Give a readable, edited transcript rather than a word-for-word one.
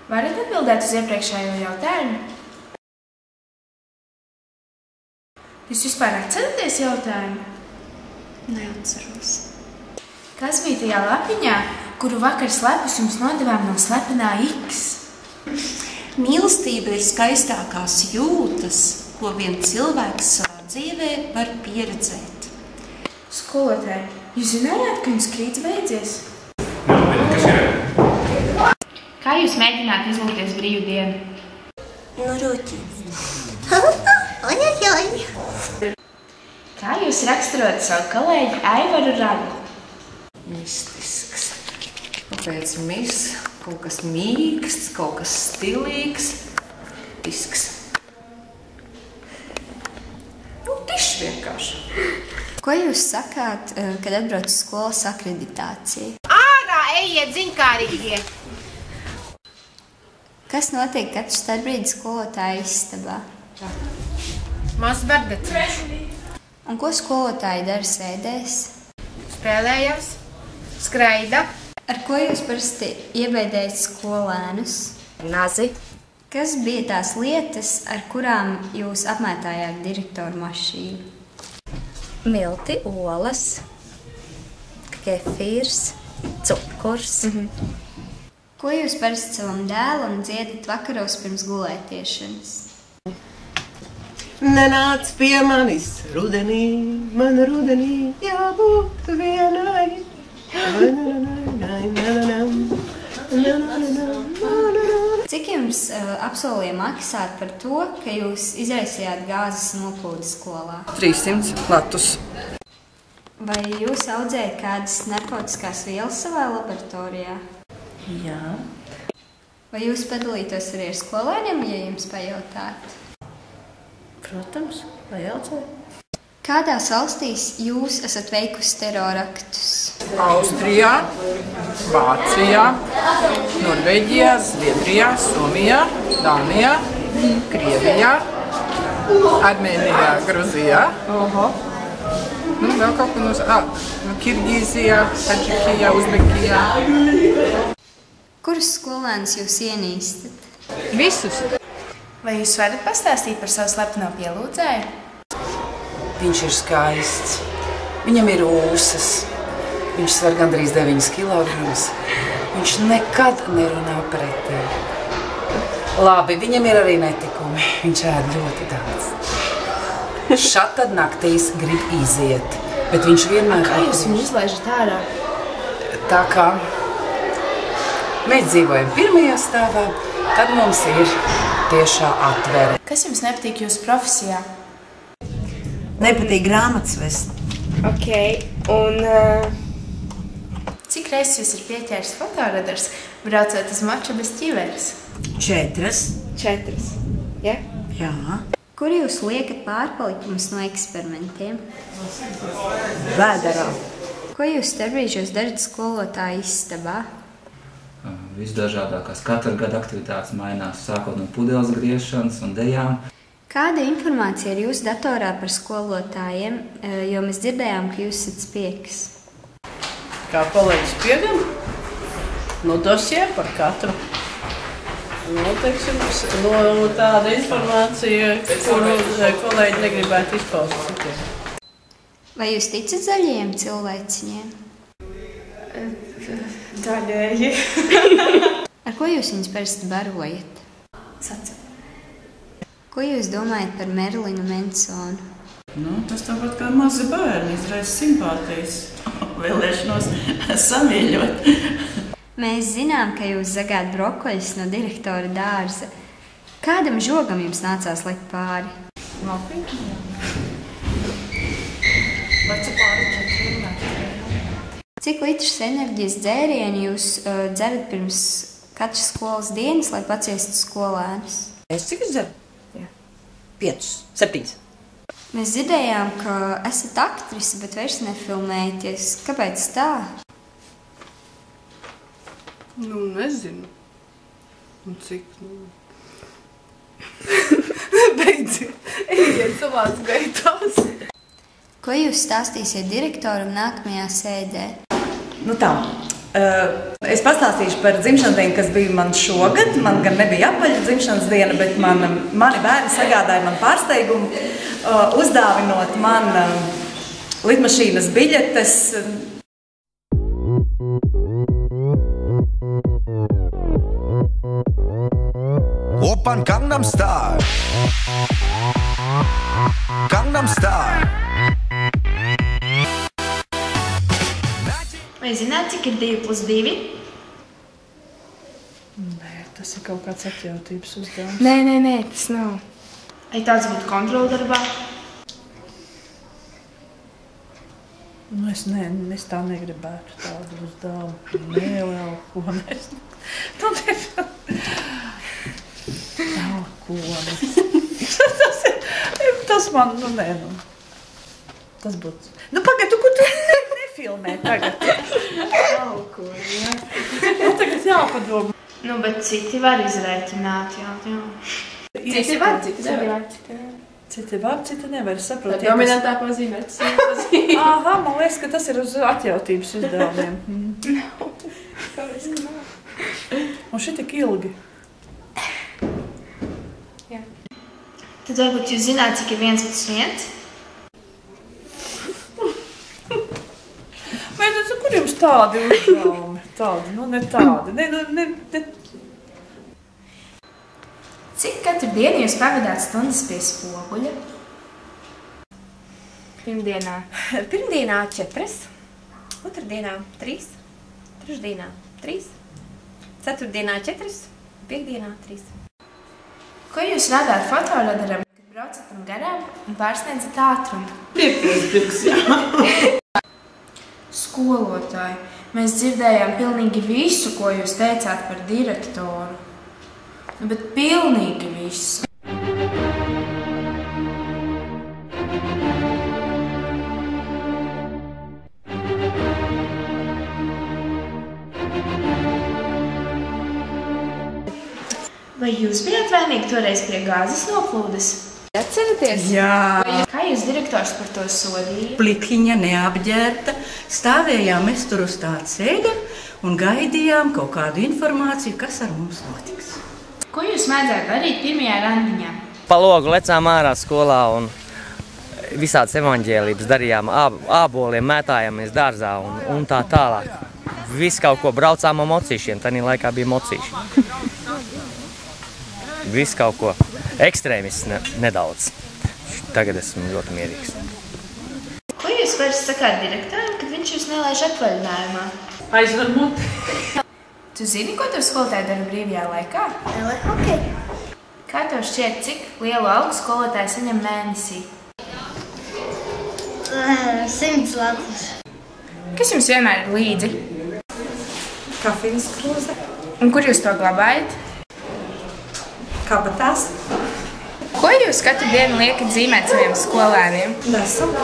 Varat atbildēt uz iepriekšējo jautājumu? Jūs vispār atceraties jautājumu? Neatceros. Kas bija tajā lapiņā, kuru vakar slepus jums nodevām no slepenā X? Mīlestība ir skaistākās jūtas, ko vien cilvēks savā dzīvē var pieredzēt. Skolotāji, jūs zinājāt, ka jums krīts beidzies? Kas ir? Kā jūs mēģināt izlūkties brīvdienu? No rūķi. Kā jūs raksturot savu kolēģi Aivaru Radu? Mistisks. Kāpēc kaut kas mīksts, kaut kas stilīgs, tisks. Tišs vienkārši. Ko jūs sakāt, kad atbrauc uz skolas akreditāciju? Ārā ejiet, ziņkārīgie! Kas notiek katru starpbrīdi skolotāja istabā? Maz bardeciņš. Un ko skolotāji dara sēdēs? Spēlējās, skraida. Ar ko jūs parasti iebaidējat skolēnus? Nazi. Kas bija tās lietas, ar kurām jūs apmētājāt direktoru mašīnu? Milti, olas, kefīrs, cukurs. Ko jūs parasti savam dēlam dziedat vakaros pirms gulētiešanas? Nenāc pie manis rudenī, man rudenī jābūt vienai. Cik jums apsolīja maksāt par to, ka jūs izraisījāt gāzes noplūdi skolā? 300 latus. Vai jūs audzējat kādas narkotiskās vielas savā laboratorijā? Jā. Vai jūs padalītos arī ar skolēniem, ja jums pajautātu? Protams, vajadzēja. Kādās valstīs jūs esat veikusi teroraktus? Austrijā, Vācijā, Norvēģijā, Zviedrijā, Somijā, Dānijā, Krievijā, Armēnijā, Gruzijā. Vēl kaut ko Kirgīzijā, Taģikijā, Uzbekijā. Kurus skolēnus jūs ienīstat? Visus. Vai jūs varat pastāstīt par savu slepeno pielūdzēju? Viņš ir skaists. Viņam ir ūsas. Viņš sver gandrīz 9 kilogramus. Viņš nekad nerunā pretī. Labi, viņam ir arī netikumi. Viņš ēd ļoti daudz. Šatad naktīs grib iziet, bet viņš vienmēr... Kā jūs viņu izlaižat ārā? Tā kā mēs dzīvojam pirmajā stāvā, tad mums ir tiešā atvere. Kas jums nepatīk jūsu profesijā? Nepatīk grāmatas vest. Ok, un... Cik reizes jūs ir pieķēris fotoradars, braucot uz maču bez ķiveres? 4. 4. Ja? Jā. Kur jūs liekat pārpalikumus no eksperimentiem? Vēderā. Ko jūs starpbrīžos darat skolotāja istabā? Visdažādākās katra gada aktivitātes mainās, sākot no pudeles griešanas un dejām. Kāda informācija ir jūsu datorā par skolotājiem, jo mēs dzirdējām, ka jūs esat spiegs? Kā kolēģis piegam? No dosie par katru. Teiksim, no tāda informācija, kuru kolēģi negribētu izpaust citiem. Vai jūs ticat zaļajiem cilvēciņiem? Daļēji. Ar ko jūs viņus parasti barojat? Saca. Ko jūs domājat par Merlinu Mansonu? Tas tāpat kā mazi bērni izraisa simpātijas, vēlēšanos samīļot. Mēs zinām, ka jūs zagāt brokoļus no direktora dārza. Kādam žogam jums nācās likt pāri? Cik litrus enerģijas dzērienu jūs dzerat pirms katras skolas dienas, lai paciestu skolēnus? Es cik es dzeru? 5, 7. Mēs dzirdējām, ka esat aktrise, bet vairs nefilmējaties. Kāpēc tā? Nezinu. Un cik, Beidziet, ejiet savās gaitās. Ko jūs stāstīsiet direktoram nākamajā sēdē? Tā, Es pastāstīšu par dzimšanas dienu, kas bija man šogad. Man gan nebija apaļa dzimšanas diena, bet mani bērni sagādāja man pārsteigumu, uzdāvinot man lidmašīnas biļetes. Oppan Gangnam Style. Gangnam Style. Vai zināt, cik ir 2 plus 2? Nē, tas ir kaut kāds atjautības uzdevums. Nē, tas nav. Vai tāds būtu kontrola darbā? Nu, es tā negribētu tādu uzdevumu. Nē, vēl ko mēs. Nav ko. Tas man, tas būtu. Pagaid, tu, ko tu nefilmē tagad? Nav ko, jā. Tagad jāpadomā. Bet citi var izrēķināt, jā. Citi var, citi nevar. Citi var, citi nevar, saprot. Dominantā pazīmē, tas ir Aha, man liekas, ka tas ir uz atjautības uzdevumiem. Kāpēc, ka nav? Un šī tik ilgi. Jā. Tad varbūt jūs zināt, cik ir 1 plus 1? Vai kur jums tādi uzdevumi? Tādi, ne tādi. Cik katru dienu jūs pavadāt stundas pie spoguļa? Pirmdienā. Pirmdienā 4, otrdienā 3, trešdienā 3, ceturtdienā 4, piekdienā 3. Ko jūs rādāt fotoradaram, kad braucat tam garām un pārsniedzat ātrumu? Piekdienās, jā. Skolotāji, mēs dzirdējām pilnīgi visu, ko jūs teicāt par direktoru. Bet pilnīgi visu. Vai jūs bijāt vainīgi toreiz pie gāzes noplūdes? Atceraties? Jā. Kā jūs direktors par to sodīja? Plikiņa neapģērta, stāvējām mēs tur uz tā ceļa un gaidījām kaut kādu informāciju, kas ar mums notiks. Ko jūs mēdzētu darīt pirmajā randiņā? Pa logu lecām ārā skolā un visādas evaņģēlības darījām, āboliem mētājāmies dārzā un tā tālāk. Visu kaut ko braucām ar mocīšiem, tanī laikā bija mocīši. Visu kaut ko. Ekstrēmists nedaudz. Tagad esmu ļoti mierīgs. Ko jūs vairs sakāt direktoram, kad viņš jūs nelaiž atvaļinājumā? Aizver muti. Tu zini, ko tev skolotāji dara brīvajā laikā? Hokeju. Kā tev šķiet, cik lielu algu skolotāji saņem mēnesī? 100 latus. Kas jums vienmēr ir līdzi? Kafijas krūze. Un kur jūs to glabājat? Kabatās. Ko jūs katru dienu liekat zīmēt saviem skolēniem? Nesam.